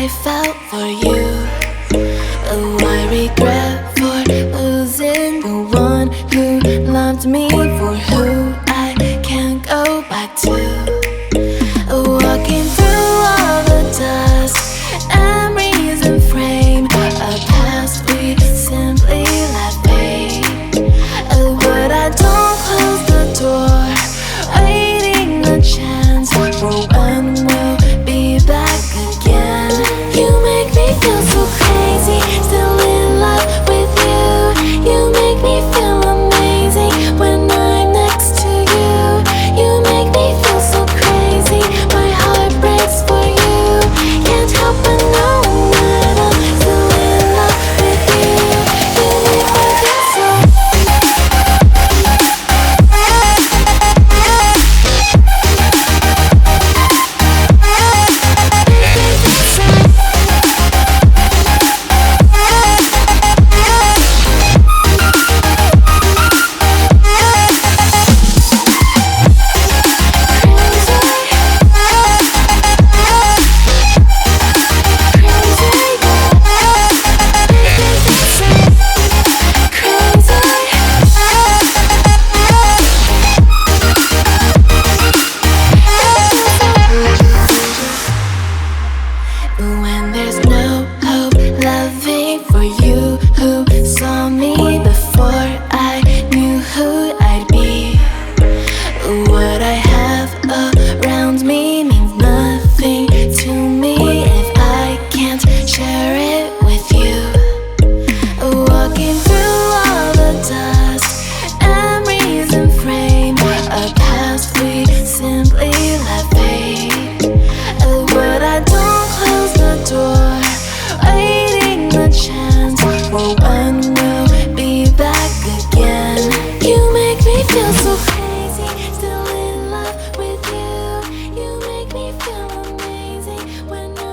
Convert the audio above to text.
I felt for you. Oh, I regret for losing the one who loved me, for who I can't go back to. Walking through all the dust, memories and frame, a past we simply let fade. Oh, but I don't close the door, waiting a chance for when we'll be back again. You make me feel so crazy, still in love with you. You make me feel amazing when I'm next to you. You make me feel so crazy, my heart breaks for you. Can't help but know that I'm still in love with you. You make me feel so. When there's